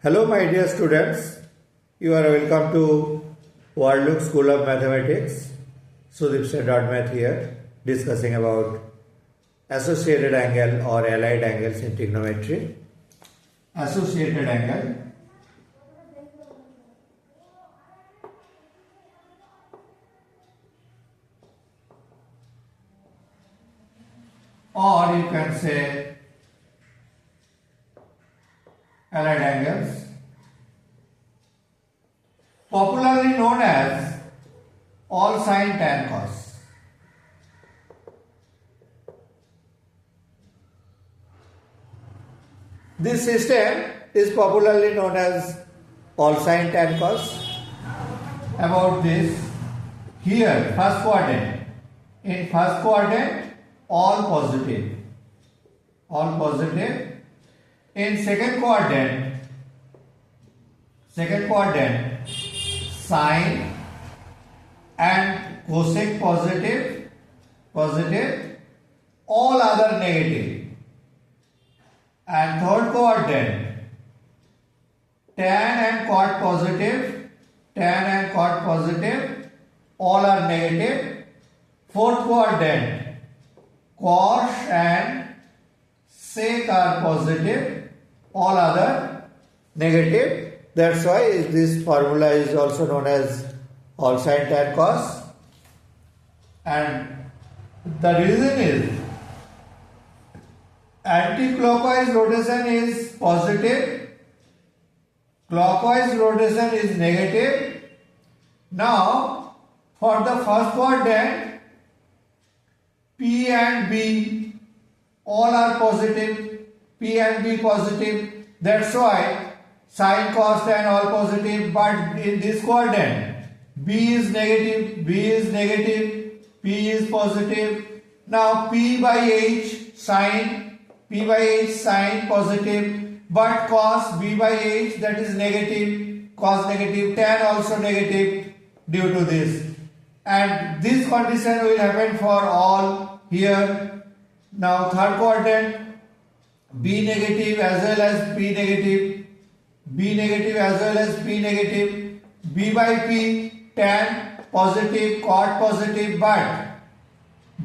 Hello my dear students, you are welcome to World School of Mathematics. Sudip Math here, discussing about associated angle or allied angles in trigonometry. Associated angle. Or you can say allied angles, popularly known as all sine tan cos. This system is popularly known as all sine tan cos. About this, here first quadrant, in first quadrant all positive, in second quadrant sine and cosec positive, all other negative, and third quadrant tan and cot positive, all are negative. Fourth quadrant cos and sec are positive, all other negative. That's why this formula is also known as all sine tan cos. And the reason is anti-clockwise rotation is positive, clockwise rotation is negative. Now for the first quadrant, P and B all are positive, P and B positive. That's why sine cos tan all positive, but in this quadrant B is negative, P is positive. Now P by H sine positive, but cos B by H, that is negative, cos negative, tan also negative due to this. And this condition will happen for all here. Now third quadrant, B negative as well as P negative, B by P tan positive, cot positive, but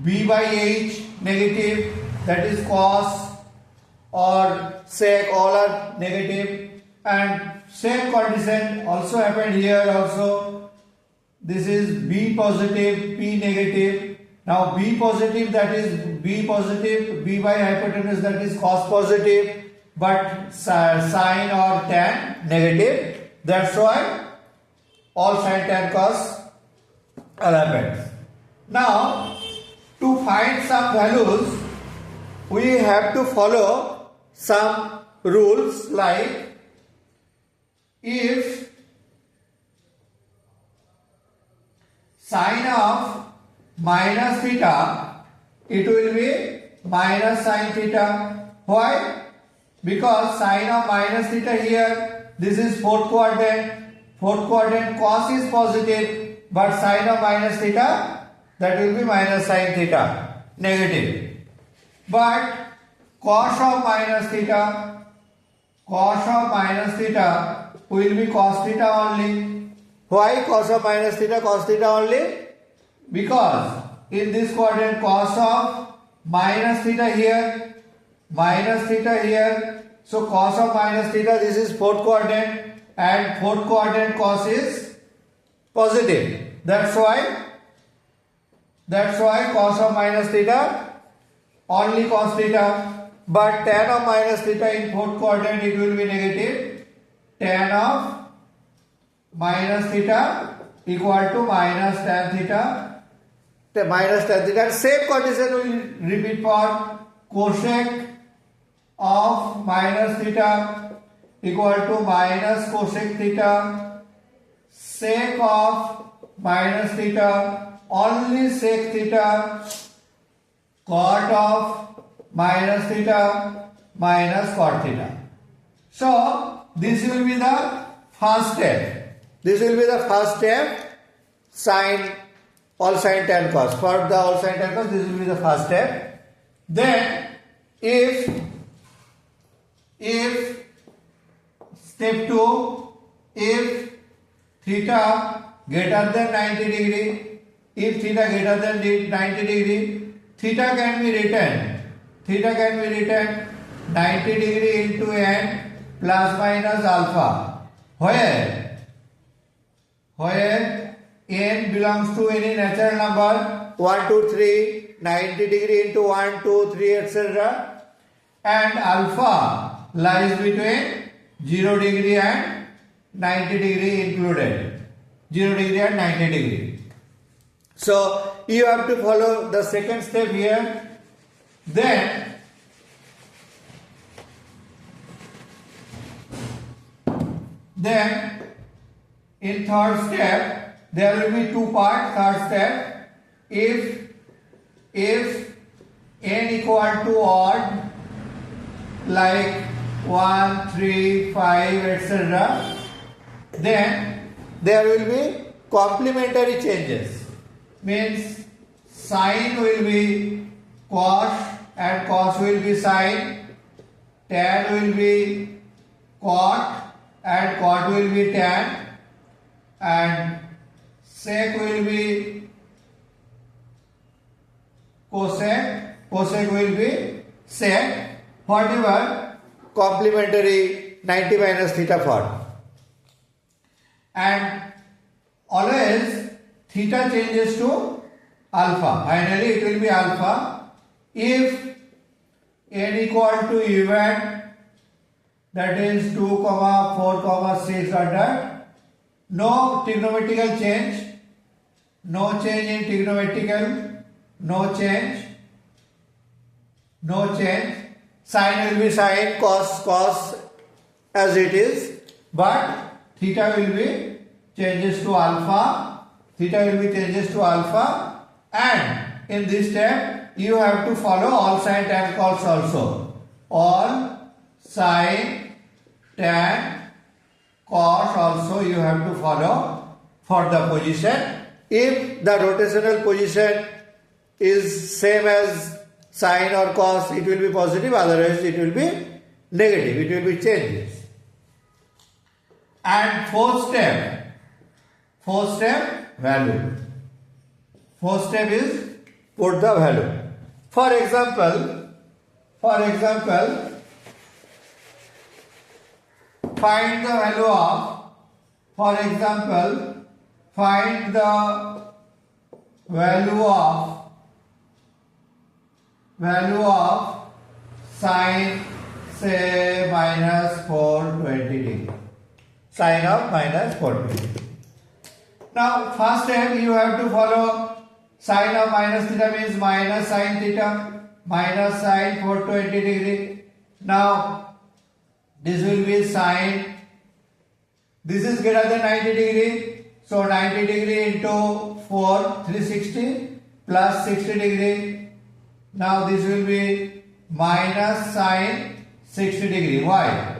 B by H negative, that is cos or sec, all are negative. And same condition also happened here also. This is B positive, P negative. Now B positive, that is B positive, B by hypotenuse, that is cos positive, but sine or tan negative. That's why all sine tan cos happens. Now to find some values, we have to follow some rules, like if sine of minus theta, it will be minus sine theta. Why? Because sine of minus theta here, this is fourth quadrant cos is positive, but sine of minus theta, that will be minus sine theta, negative. But cos of minus theta will be cos theta only. Why cos of minus theta, cos theta only? Because in this quadrant cos of minus theta here, so cos of minus theta, this is fourth quadrant, and fourth quadrant cos is positive. That's why cos of minus theta, only cos theta. But tan of minus theta in fourth quadrant, it will be negative. Tan of minus theta equal to minus tan theta. And same condition will repeat for cosec of minus theta equal to minus cosec theta, sec of minus theta, only sec theta, cot of minus theta, minus cot theta. So this will be the first step. Sine, all sine tan cos. For the all sine tan cos, this will be the first step. Then if Step 2, if theta greater than 90 degree, if theta greater than 90 degree, theta can be written 90 degree into n plus minus alpha, where n belongs to any natural number 1, 2, 3, 90 degree into 1, 2, 3, etc. and alpha lies between 0 degree and 90 degree included. 0 degree and 90 degree. So you have to follow the second step here. Then in third step there will be two parts. Third step, if n equal to odd like 1, 3, 5, etc., then there will be complementary changes. Means sine will be cos and cos will be sine, tan will be cot and cot will be tan, and sec will be cosec, cosec will be sec, whatever complementary 90 minus theta form. And always theta changes to alpha. Finally it will be alpha if n equal to even, that is 2, 4, 6 order. No trigonometrical change, no change in trigonometrical, no change. Sine will be sine, cos as it is, but theta will be changes to alpha. And in this step you have to follow all sine tan cos also. All sine tan cos also you have to follow for the position. If the rotational position is same as sine or cos, it will be positive, otherwise it will be negative, it will be changes. And fourth step, value. Fourth step is put the value. For example, find the value of, value of sine, say minus 420 degree. Sine of minus 420. Now first step you have to follow sine of minus theta means minus sine theta minus sine 420 degree. Now this will be sine, this is greater than 90 degree, so 90 degree into 4, 360 plus 60 degree. Now this will be minus sine 60 degree. Why?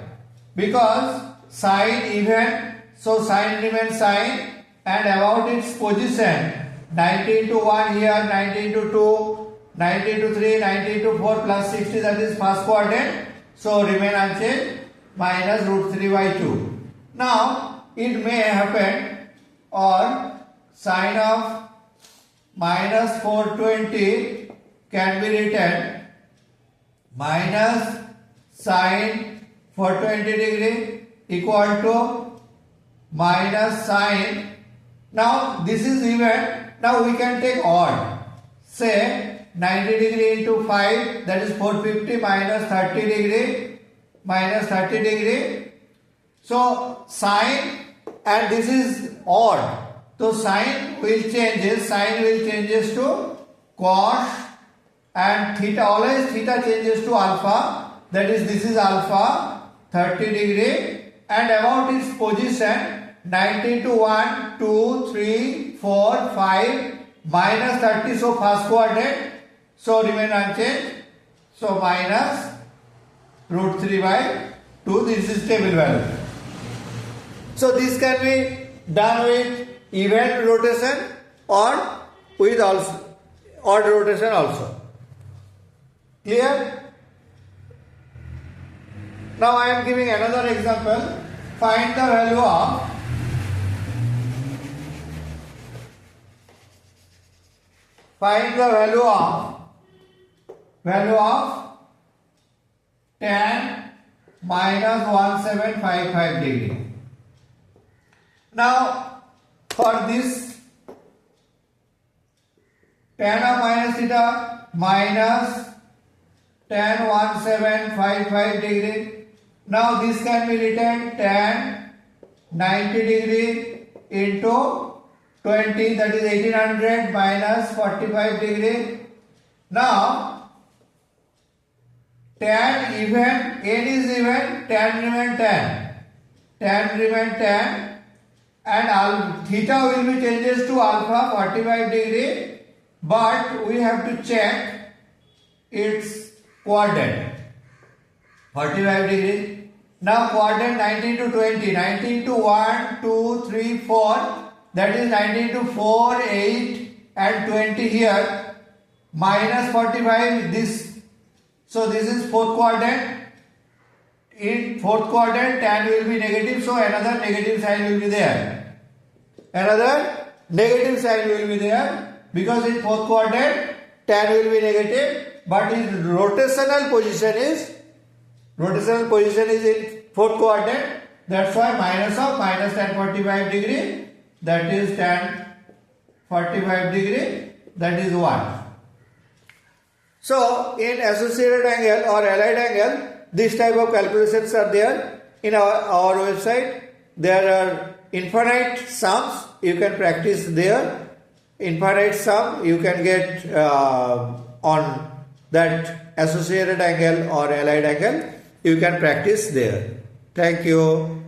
Because sine even, so sine remains sine, and about its position 90 into 1 here, 90 into 2, 90 into 3, 90 into 4 plus 60, that is first quadrant, so remain unchanged, minus root 3 by 2. Now it may happen, or sine of minus 420 can be written minus sine 420 degree equal to minus sine. Now this is even. Now we can take odd. Say 90 degree into 5, that is 450 minus 30 degree. So sine, and this is odd. So sine will changes to cos, and theta, always theta changes to alpha, that is this is alpha 30 degree, and about its position 90 to 1, 2, 3, 4, 5, minus 30, so first quadrant, so remain unchanged, so minus root 3 by 2, this is stable value. So this can be done with even rotation or with also odd rotation also. Clear? Now I am giving another example. find the value of tan minus 1755 degree. Now for this tan of minus theta minus tan 1755 degree. Now this can be written tan 90 degree into 20, that is 1800 minus 45 degree. Now tan even, n is even, tan remain tan, and theta will be changes to alpha 45 degree, but we have to check its quadrant 45 degree. Now quadrant 19 to 20, 19 to 1, 2, 3, 4, that is 19 to 4, 8 and 20 here, minus 45 this. So this is fourth quadrant. In fourth quadrant tan will be negative, so another negative sign will be there. Because in fourth quadrant tan will be negative, but in rotational position is in fourth quadrant. That's why minus of minus tan 45 degree, that is tan 45 degree, that is 1. So in associated angle or allied angle, this type of calculations are there in our website. There are infinite sums you can practice there. Infinite sum you can get on that associated angle or allied angle. You can practice there. Thank you.